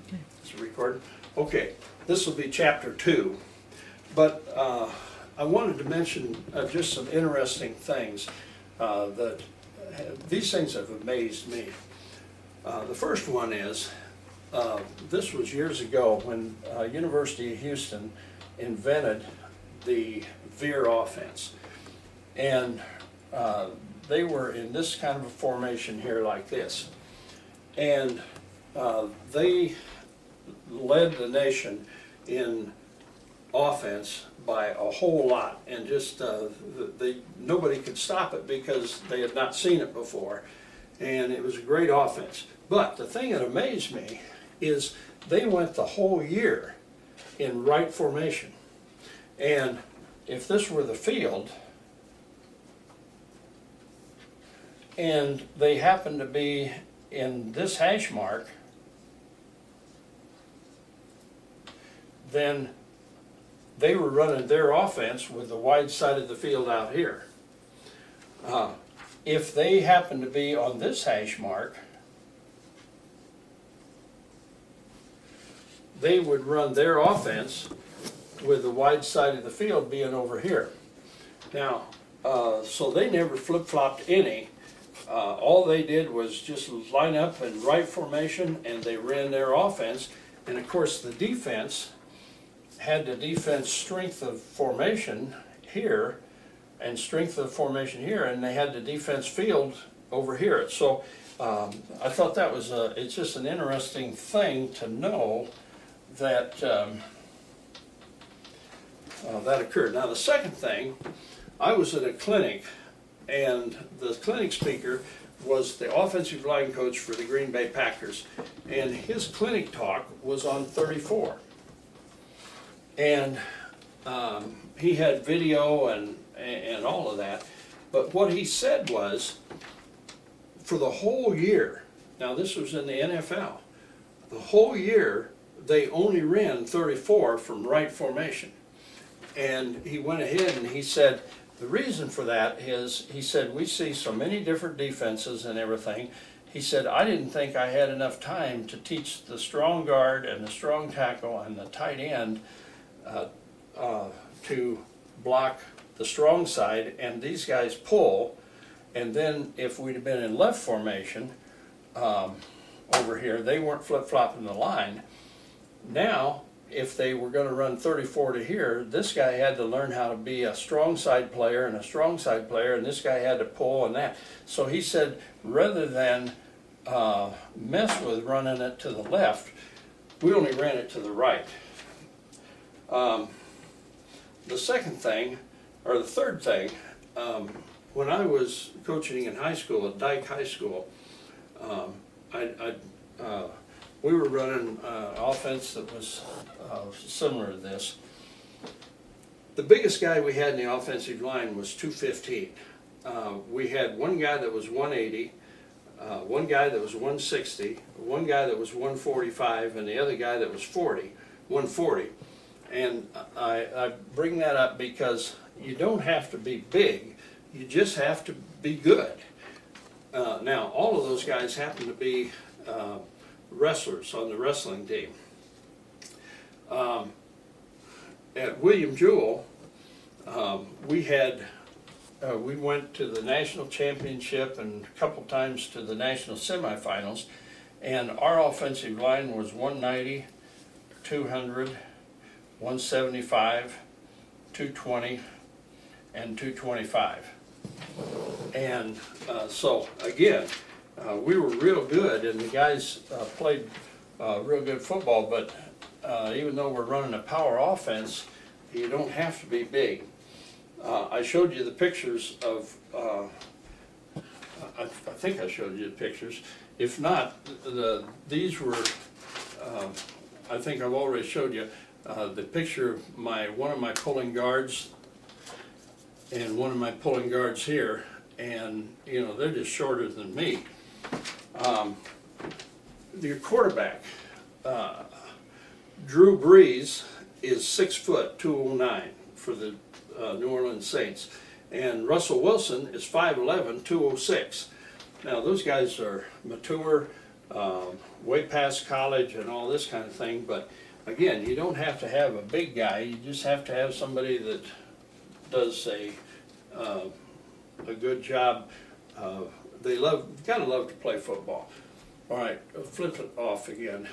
Okay. Is it recorded? Okay, this will be chapter 2, but I wanted to mention just some interesting things that these things have amazed me. The first one is, this was years ago when University of Houston invented the veer offense. And they were in this kind of a formation here like this. And they led the nation in offense by a whole lot, and just nobody could stop it because they had not seen it before, and it was a great offense. But the thing that amazed me is they went the whole year in right formation, and if this were the field and they happened to be in this hash mark, then they were running their offense with the wide side of the field out here. If they happened to be on this hash mark, they would run their offense with the wide side of the field being over here. Now, so they never flip-flopped any. All they did was just line up in right formation, and they ran their offense. And of course, the defense had the defense strength of formation here and strength of formation here, and they had the defense field over here. So I thought that was it's just an interesting thing to know that that occurred. Now the second thing, I was at a clinic, and the clinic speaker was the offensive line coach for the Green Bay Packers, and his clinic talk was on 34. And he had video and all of that, but what he said was, for the whole year, now this was in the NFL, the whole year they only ran 34 from right formation. And he went ahead and he said, the reason for that is, he said, we see so many different defenses and everything. He said, I didn't think I had enough time to teach the strong guard and the strong tackle and the tight end to block the strong side, and these guys pull. And then if we'd have been in left formation over here, they weren't flip-flopping the line. Now, if they were going to run 34 to here, this guy had to learn how to be a strong side player and a strong side player, and this guy had to pull and that. So he said, rather than mess with running it to the left, we only ran it to the right. The second thing, or the third thing, when I was coaching in high school at Dyke High School, we were running an offense that was similar to this. The biggest guy we had in the offensive line was 215. We had one guy that was 180, one guy that was 160, one guy that was 145, and the other guy that was 140. And I bring that up because you don't have to be big, you just have to be good. Now, all of those guys happen to be wrestlers on the wrestling team. At William Jewell, we went to the national championship and a couple times to the national semifinals, and our offensive line was 190, 200, 175, 220, and 225. And so again, we were real good, and the guys played real good football, but even though we're running a power offense, you don't have to be big. I showed you the pictures of, I think I showed you the pictures. If not, these were, I think I've already showed you the picture of one of my pulling guards and one of my pulling guards here, and you know, they're just shorter than me. Your quarterback, Drew Brees, is 6 foot 209 for the New Orleans Saints, and Russell Wilson is 5'11", 206. Now those guys are mature, way past college and all this kind of thing, but again, you don't have to have a big guy, you just have to have somebody that does a good job. They gotta love to play football. All right, flip it off again.